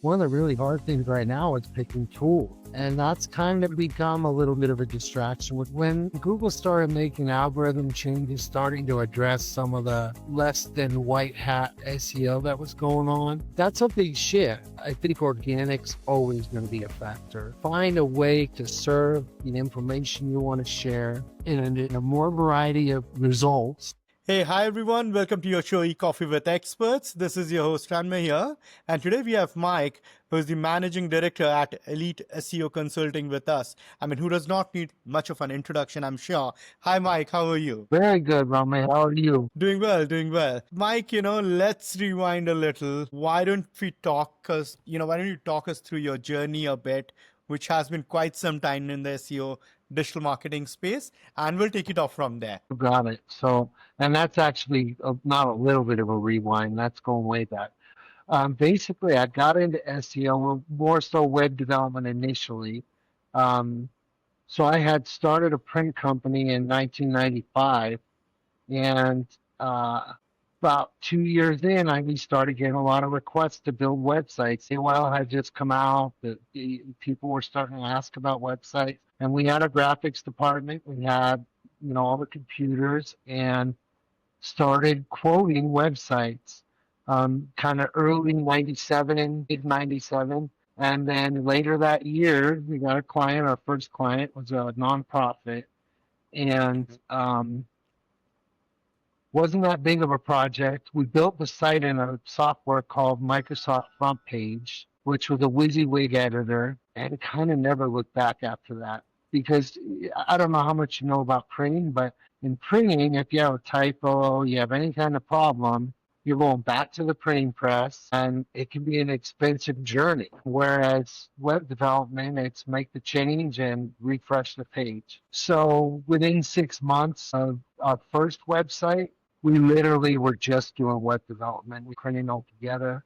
one of the really hard things right now is picking tools. And that's kind of become a little bit of a distraction. When Google started making algorithm changes, starting to address some of the less than white hat SEO that was going on, that's a big shift. I think organic's always going to be a factor. Find a way to serve the information you want to share in a more variety of results. Hey, hi everyone. Welcome to your show, E-Coffee with Experts. This is your host, Ranmay here. And today we have Mike, who is the Managing Director at Elite SEO Consulting with us. I mean, who does not need much of an introduction, I'm sure. Hi, Mike. How are you? Very good, Ramay. How are you? Doing well, doing well. Mike, let's rewind a little. Why don't you talk us through your journey a bit, which has been quite some time in the SEO digital marketing space, and we'll take it off from there. Got it. So, and that's actually not a little bit of a rewind. That's going way back. Basically, I got into SEO, more so web development initially. So I had started a print company in 1995, and about 2 years in, we started getting a lot of requests to build websites. AOL had just come out, people were starting to ask about websites, and we had a graphics department. We had, all the computers, and started quoting websites, kind of early 97 and mid 97. And then later that year, we got a client. Our first client was a nonprofit, and wasn't that big of a project. We built the site in a software called Microsoft Front Page, which was a WYSIWYG editor, and kind of never looked back after that. Because I don't know how much you know about printing, but in printing, if you have a typo, you have any kind of problem, you're going back to the printing press, and it can be an expensive journey. Whereas web development, it's make the change and refresh the page. So within 6 months of our first website, we literally were just doing web development. We printing all together.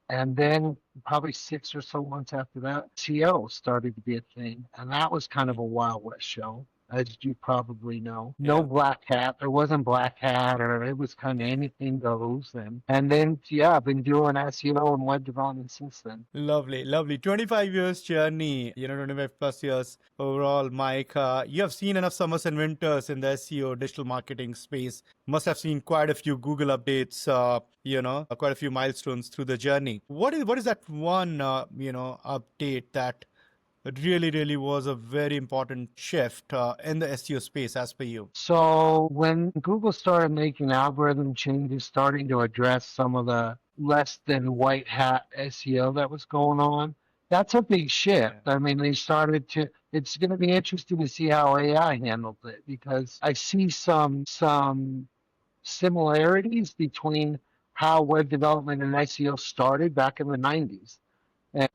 And then probably 6 or so months after that, SEO started to be a thing. And that was kind of a Wild West show, as you probably know. No black hat. There wasn't black hat, or it was kind of anything goes. And then, I've been doing SEO and web development since then. Lovely, lovely. 25 years journey, 25 plus years overall, Mike. You have seen enough summers and winters in the SEO digital marketing space. Must have seen quite a few Google updates, quite a few milestones through the journey. What is that one, update that really was a very important shift in the SEO space as per you? So when Google started making algorithm changes, starting to address some of the less than white hat SEO that was going on, that's a big shift. I mean, it's going to be interesting to see how AI handles it, because I see some similarities between how web development and SEO started back in the 90s.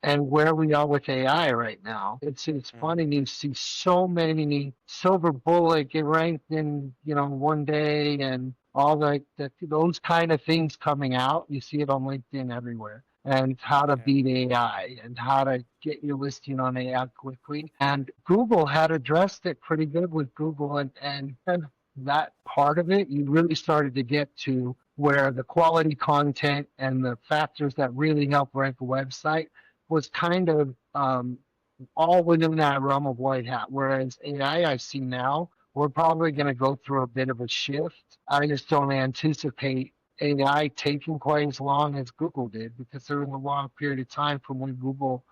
And where we are with AI right now. It's funny, you see so many silver bullet get ranked in, one day, and all those kind of things coming out. You see it on LinkedIn everywhere. And how to beat AI, and how to get your listing on AI quickly. And Google had addressed it pretty good with Google, and that part of it, you really started to get to where the quality content and the factors that really help rank a website was kind of all within that realm of white hat. Whereas AI, I see now, we're probably going to go through a bit of a shift. I just don't anticipate AI taking quite as long as Google did, because there was a long period of time from when Google,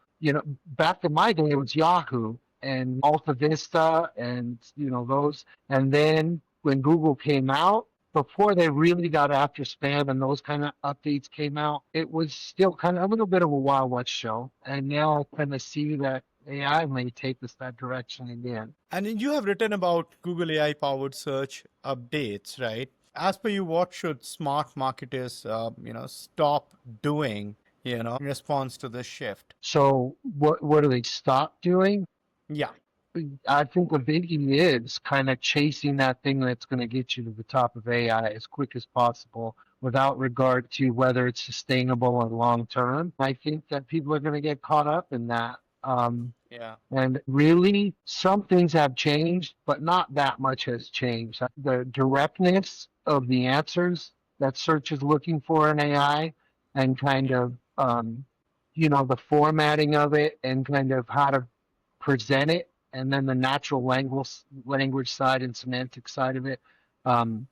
back in my day, it was Yahoo and Alta Vista and, those. And then when Google came out, before they really got after spam and those kind of updates came out, it was still kind of a little bit of a Wild West show. And now I kind of see that AI may take us that direction again. And you have written about Google AI-powered search updates, right? As per you, what should smart marketers, stop doing, in response to this shift? So what do they stop doing? Yeah. I think the biggie is kind of chasing that thing that's going to get you to the top of AI as quick as possible, without regard to whether it's sustainable or long term. I think that people are going to get caught up in that. And really, some things have changed, but not that much has changed. The directness of the answers that search is looking for in AI, and kind of the formatting of it and kind of how to present it, and then the natural language side and semantic side of it um,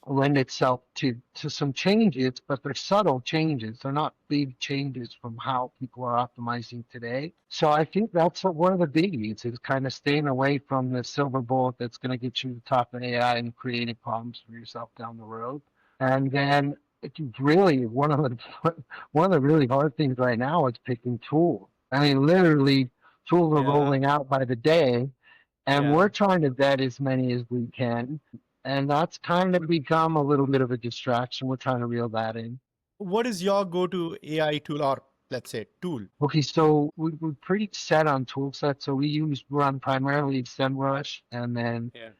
lend itself to some changes, but they're subtle changes. They're not big changes from how people are optimizing today. So I think that's one of the biggies is kind of staying away from the silver bullet that's going to get you to the top of AI and creating problems for yourself down the road. And then it's really one of the really hard things right now is picking tools. I mean, literally, tools are Yeah. rolling out by the day, and Yeah. we're trying to vet as many as we can. And that's kind of become a little bit of a distraction. We're trying to reel that in. What is your go-to AI tool or let's say tool? Okay, so we're pretty set on tool sets. So run primarily SEMrush, and then Yeah.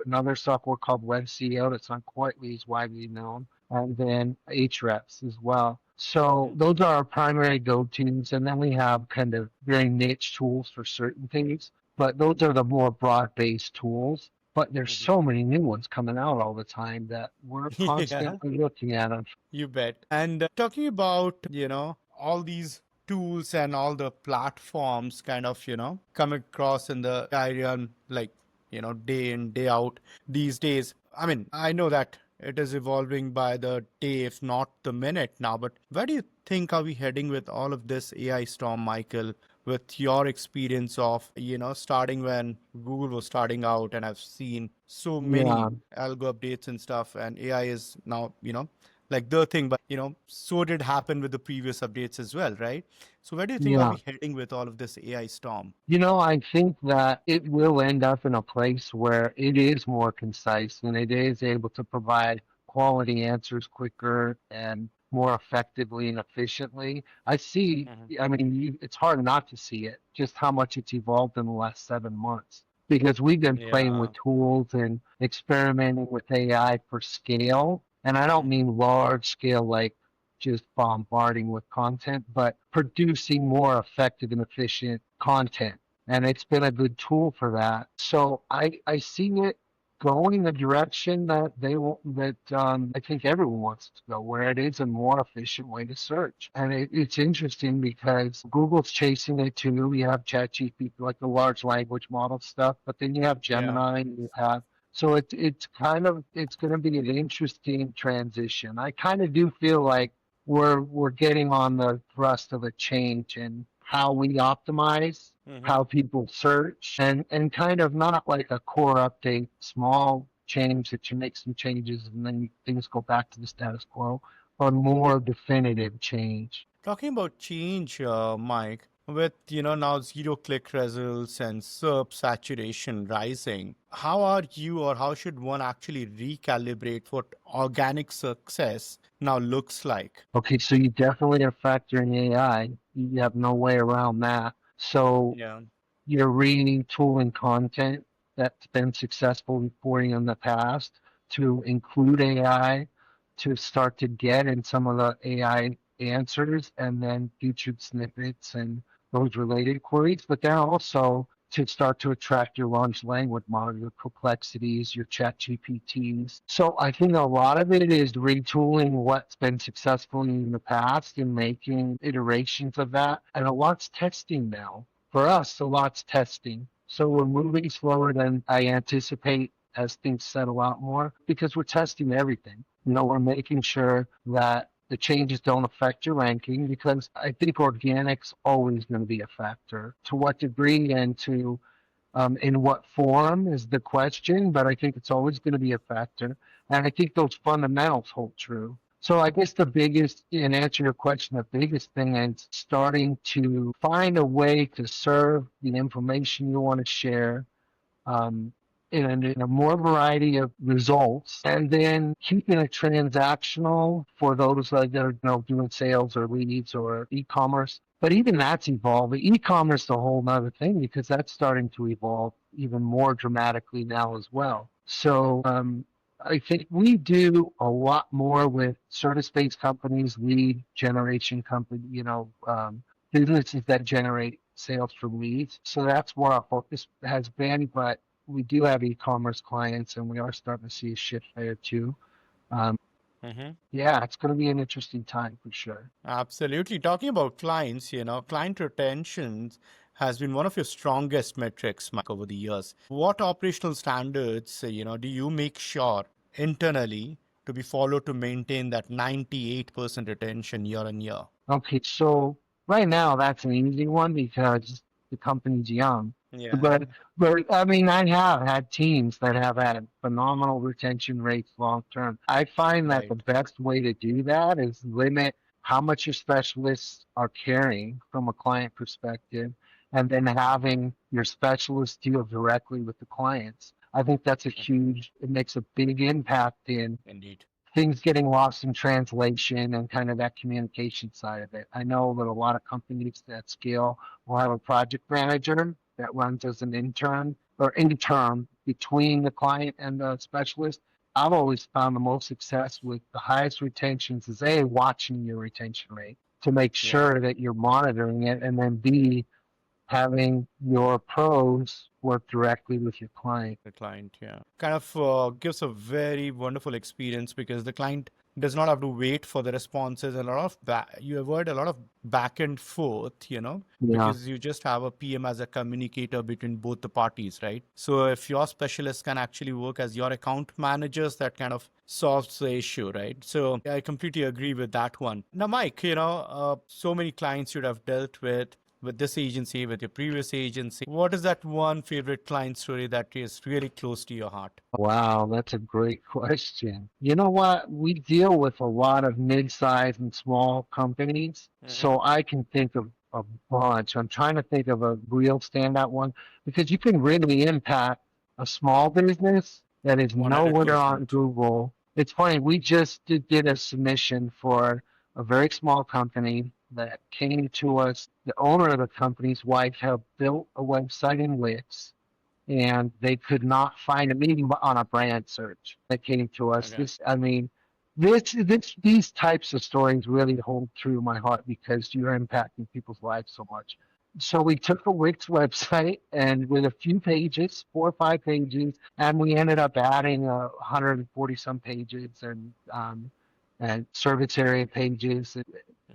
another software called Web CEO that's not quite as widely known, and then Ahrefs as well. So Mhm. those are our primary go-tos, and then we have kind of very niche tools for certain things. But those are the more broad-based tools. But there's Mhm. so many new ones coming out all the time that we're Yeah. constantly looking at them. You bet. And talking about, all these tools and all the platforms kind of, come across in the area like, day in, day out these days. I mean, I know that it is evolving by the day, if not the minute now, but where do you think are we heading with all of this AI storm, Michael? With your experience of, starting when Google was starting out, and I've seen so Yeah, many algo updates and stuff, and AI is now, like the thing, but so did happen with the previous updates as well, right? So where do you think are yeah. we heading with all of this AI storm? I think that it will end up in a place where it is more concise and it is able to provide quality answers quicker and more effectively and efficiently. Hmm. I mean, it's hard not to see it, just how much it's evolved in the last 7 months. Because we've been playing Yeah. with tools and experimenting with AI for scale. And I don't Mhm. mean large scale like just bombarding with content, but producing more effective and efficient content. And it's been a good tool for that. So I see it going in the direction that I think everyone wants to go, where it is a more efficient way to search. And it's interesting because Google's chasing it too. You have ChatGPT, like the large language model stuff, but then you have Yeah. Gemini, and you have so it's going to be an interesting transition. I kind of do feel like we're getting on the thrust of a change in how we optimize, Hmm. how people search, and kind of not like a core update, small change that you make some changes and then things go back to the status quo, or more definitive change. Talking about change, Mike, with now zero click results and SERP saturation rising, how are you or how should one actually recalibrate what organic success now looks like? Okay, so you definitely are factoring AI. You have no way around that. So Yeah. you're reading tooling content that's been successful reporting in the past to include AI to start to get in some of the AI answers and then featured snippets and those related queries, but then also to start to attract your large language model, your perplexities, your chat GPTs. So I think a lot of it is retooling what's been successful in the past and making iterations of that. And a lot's testing now. For us, a lot's testing. So we're moving slower than I anticipate as things settle out more because we're testing everything. We're making sure that the changes don't affect your ranking because I think organic's always going to be a factor. To what degree and to in what form is the question, but I think it's always going to be a factor. And I think those fundamentals hold true. So I guess in answer to your question, the biggest thing is starting to find a way to serve the information you want to share um, in a more variety of results, and then keeping it transactional for those that are doing sales or leads or e-commerce. But even that's evolving. E-commerce is a whole other thing because that's starting to evolve even more dramatically now as well. So I think we do a lot more with service-based companies, lead generation company, businesses that generate sales from leads. So that's where our focus has been. But we do have e-commerce clients, and we are starting to see a shift there too. Hmm. Yeah, it's going to be an interesting time for sure. Absolutely. Talking about clients, client retention has been one of your strongest metrics, Mike, over the years. What operational standards, do you make sure internally to be followed to maintain that 98% retention year on year? Okay, so right now that's an easy one because the company's young. Yeah, But I mean, I have had teams that have had phenomenal retention rates long term. I find that the right. best way to do that is limit how much your specialists are carrying from a client perspective, and then Mhm. having your specialists deal directly with the clients. I think that's a Mhm. huge, it makes a big impact in Indeed. things getting lost in translation and kind of that communication side of it. I know that a lot of companies that scale will have a project manager that runs as an intern or intern between the client and the specialist. I've always found the most success with the highest retentions is A, watching your retention rate to make Yeah. sure that you're monitoring it, and then B, having your pros work directly with your client. The client, yeah. Kind of gives a very wonderful experience because the client does not have to wait for the responses. A lot of you avoid a lot of back and forth, Yeah. because you just have a PM as a communicator between both the parties, right? So if your specialists can actually work as your account managers, that kind of solves the issue, right? So I completely agree with that one. Now, Mike, so many clients you'd have dealt with this agency, with your previous agency. What is that one favorite client story that is really close to your heart? Wow, that's a great question. You know what? We deal with a lot of mid-sized and small companies, Hmm. so I can think of a bunch. I'm trying to think of a real standout one because you can really impact a small business that is nowhere on 100%. Google. It's funny, we just did a submission for a very small company that came to us. The owner of the company's wife had built a website in Wix and they could not find it, maybe on a brand search that came to us. Okay. I mean, these types of stories really hold true to my heart because you're impacting people's lives so much. So we took a Wix website and with a few pages, 4 or 5 pages, and we ended up adding 140 some pages and service area pages.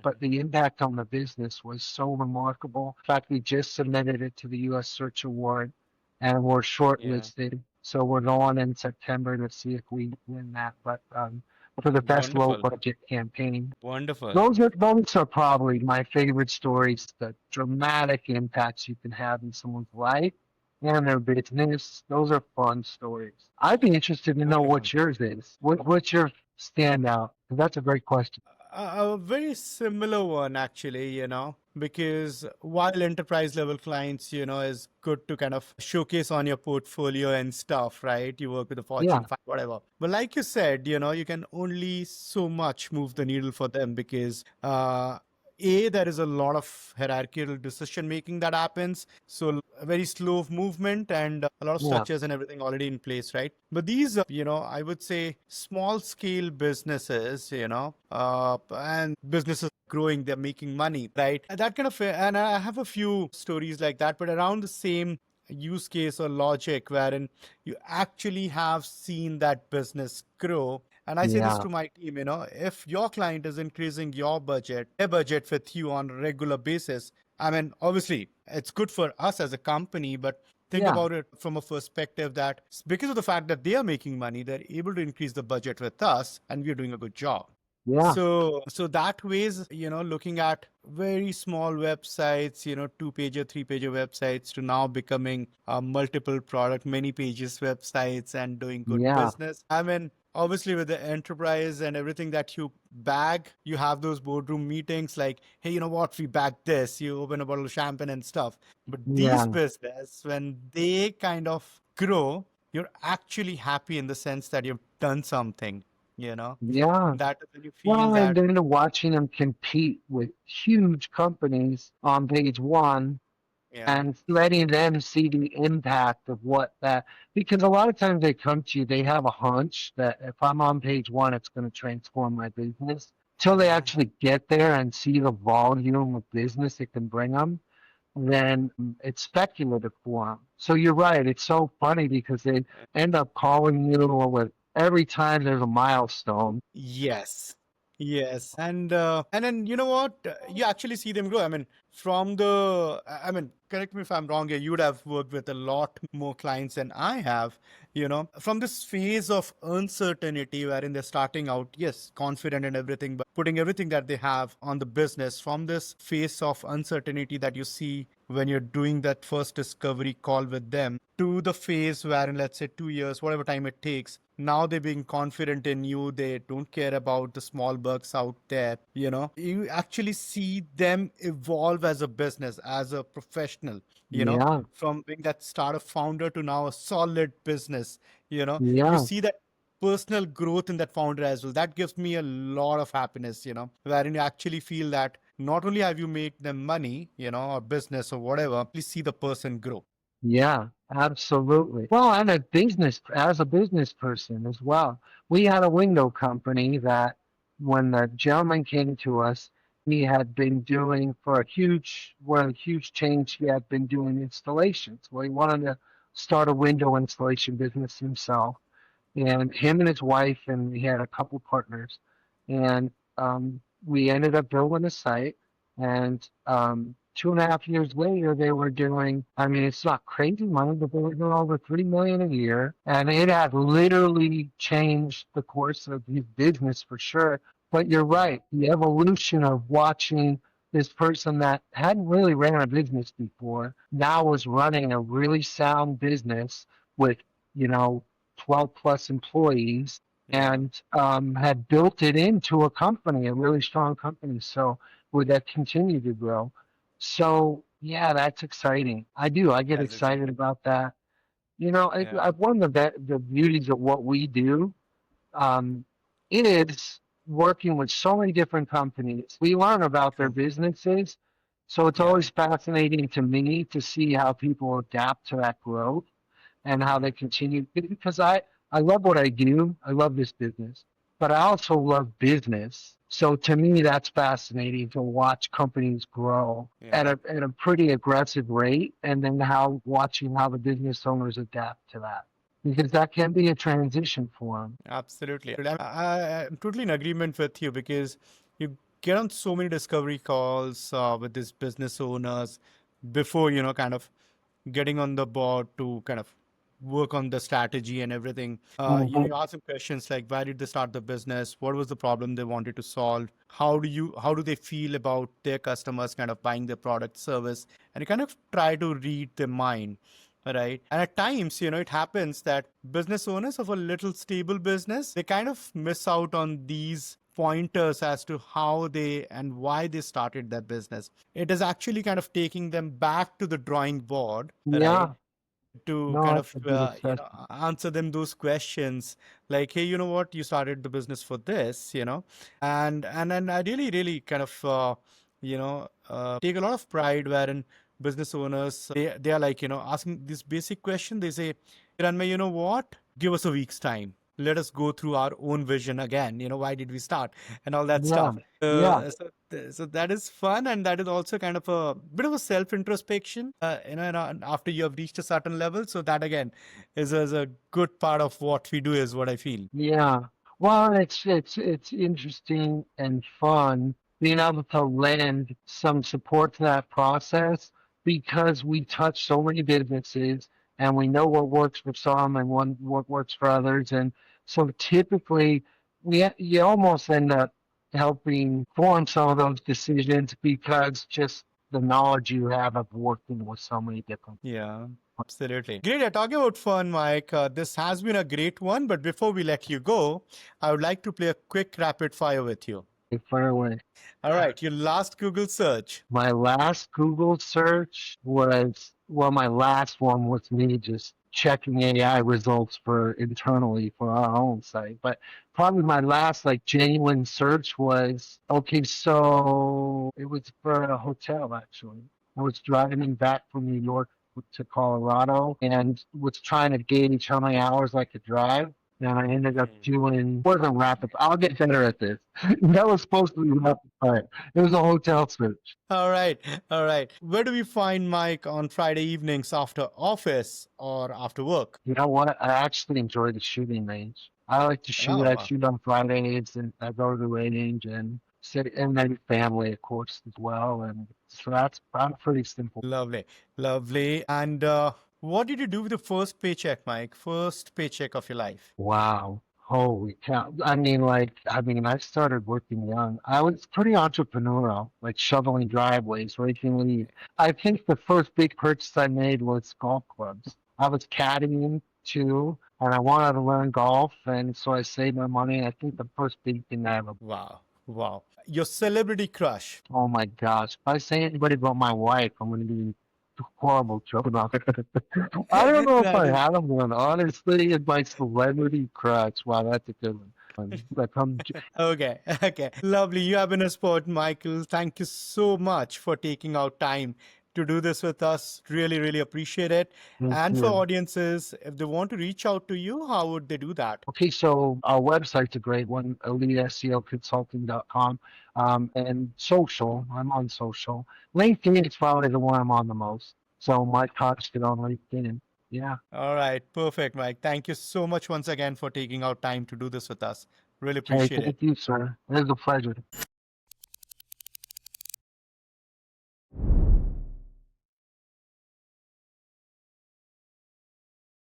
But the impact on the business was so remarkable. In fact, we just submitted it to the U.S. Search Award and we're Yeah. shortlisted. So we're going in September to see if we win that. But for the best low Wonderful. budget campaign, Wonderful. those are probably my favorite stories. The dramatic impacts you can have in someone's life and their business. Those are fun stories. I'd be interested to know Wonderful. what yours is. What's your standout? That's a great question. A very similar one, actually, because while enterprise level clients, is good to kind of showcase on your portfolio and stuff, right? You work with the Fortune Yeah, 5, whatever. But like you said, you can only so much move the needle for them because, there is a lot of hierarchical decision making that happens. So a very slow movement and a lot of yeah, structures and everything already in place, right? But these, I would say small scale businesses, and businesses growing, they're making money, right? And that kind of, and I have a few stories like that, but around the same use case or logic wherein you actually have seen that business grow. And I say this yeah, to my team, if your client is increasing your budget, their budget with you on a regular basis, I mean, obviously, it's good for us as a company, but think yeah, about it from a perspective that because of the fact that they are making money, they're able to increase the budget with us, and we're doing a good job. yeah, So that ways, looking at very small websites, 2-pager, 3-pager websites to now becoming multiple product, many pages websites and doing good yeah, business. I mean, obviously with the enterprise and everything that you bag, you have those boardroom meetings like, hey, you know what, we bagged this, you open a bottle of champagne and stuff. But these yeah, business, when they kind of grow, you're actually happy in the sense that you've done something, you know yeah. that when you feel Well, and that. then watching them compete with huge companies on page one Yeah. and letting them see the impact of what that, because a lot of times they come to you, they have a hunch that if I'm on page one, it's going to transform my business. Till they Hmm. actually get there and see the volume of business it can bring them, then it's speculative for them. So you're right. It's so funny because they end up calling you with every time there's a milestone. Yes. Yes. And then you know what? You actually see them grow. I mean, from the I mean, correct me if I'm wrong here, you would have worked with a lot more clients than I have, from this phase of uncertainty wherein they're starting out, yes, confident and everything, but putting everything that they have on the business, from this phase of uncertainty that you see when you're doing that first discovery call with them, to the phase wherein, let's say, 2 years, whatever time it takes, now they're being confident in you. They don't care about the small bugs out there. You actually see them evolve as a business, as a professional, Yeah, from being that startup founder to now a solid business. You yeah, see that personal growth in that founder as well. That gives me a lot of happiness, wherein you actually feel that not only have you made them money, or business or whatever, you see the person grow. yeah, absolutely. Well, and as a business person as well, we had a window company that when the gentleman came to us, he had been doing for a huge change. He had been doing installations. Well, he wanted to start a window installation business himself, and him and his wife, and he had a couple partners, and we ended up building a site. And 2.5 years later, they were doing. I mean, it's not crazy money, but they were doing over 3 million a year, and it had literally changed the course of his business for sure. But you're Yeah. right, the evolution of watching this person that hadn't really ran a business before now was running a really sound business with you know 12 plus employees Yeah. and had built it into a company, a really strong company. So would that continue to grow? So yeah, that's exciting. I get Yes, exactly. excited about that. Yeah. One of the beauties of what we do um, is working with so many different companies. We learn about their True. businesses. So it's Yeah. always fascinating to me to see how people adapt to that growth and how Hmm. they continue because I love what I do. I love this business, but I also love business. So to me, that's fascinating to watch companies grow Yeah. at a pretty aggressive rate, and then how watching how the business owners adapt to that because that can be a transition for them. Absolutely. I'm totally in agreement with you because you get on so many discovery calls with these business owners before, kind of getting on the board to kind of work on the strategy and everything. You Hmm. ask them questions like, why did they start the business? What was the problem they wanted to solve? How do they feel about their customers kind of buying their product service? And you kind of try to read their mind. Right. And at times, it happens that business owners of a little stable business, they kind of miss out on these pointers as to how they and why they started their business. It is actually kind of taking them back to the drawing board, right? Yeah, To no, kind that's of a good assessment. answer them those questions like, hey, you know what, you started the business for this, and I really kind of take a lot of pride wherein business owners, they are like, asking this basic question. They say, Ranmay, you know what, give us a week's time, let us go through our own vision again, why did we start and all that Yeah, stuff. yeah, So that is fun, and that is also kind of a bit of a self introspection, and after you have reached a certain level. So that again is a good part of what we do, is what I feel. yeah. Well, it's interesting and fun being able to lend some support to that process because we touch so many businesses and we know what works for some and what works for others. And so typically you almost end up helping form some of those decisions because just the knowledge you have of working with so many different Yeah, absolutely. Great. Yeah, talking about fun, Mike. This has been a great one. But before we let you go, I would like to play a quick rapid fire with you. far away. All right. Your last Google search. My last Google search was, well, my last one was me just checking AI results for internally for our own site. But probably my last like genuine search was okay, so it was for a hotel actually. I was driving back from New York to Colorado and was trying to gauge how many hours I could drive. And I ended up Hmm. doing wasn't rapid. I'll get better at this. That was supposed to be rapid fire. It was a hotel search. All right. All right. Where do we find Mike on Friday evenings after office or after work? You know what? I actually enjoy the shooting range. I like to shoot. Oh, I wow. shoot on Fridays, and I go to the range and sit, and then family, of course, as well. And so I'm pretty simple. Lovely. Lovely. And what did you do with the first paycheck, Mike? First paycheck of your life? Wow. Holy cow. I started working young. I was pretty entrepreneurial, like shoveling driveways, raking leaves. I think the first big purchase I made was golf clubs. I was caddying too, and I wanted to learn golf, and so I saved my money. I think the first big thing I ever. Wow. Wow. Your celebrity crush? Oh my gosh. If I say anybody but my wife, I'm going to be horrible joke about it. I don't know if That I is had one. Honestly, it's my celebrity crush. Wow, that's a good one. Like, okay. Okay. Lovely. You have been a sport, Michael. Thank you so much for taking out time to do this with us. Really, really appreciate it. thank And for you. audiences, if they want to reach out to you, how would they do that? Okay, so our website's a great one, eliteseoconsulting.com. And social, I'm on social. LinkedIn is probably the one I'm on the most. So Mike Hodgdon on LinkedIn. Yeah. All right. Perfect, Mike. Thank you so much once again for taking out time to do this with us. Really Hey, appreciate it. thank you, sir. It was a pleasure.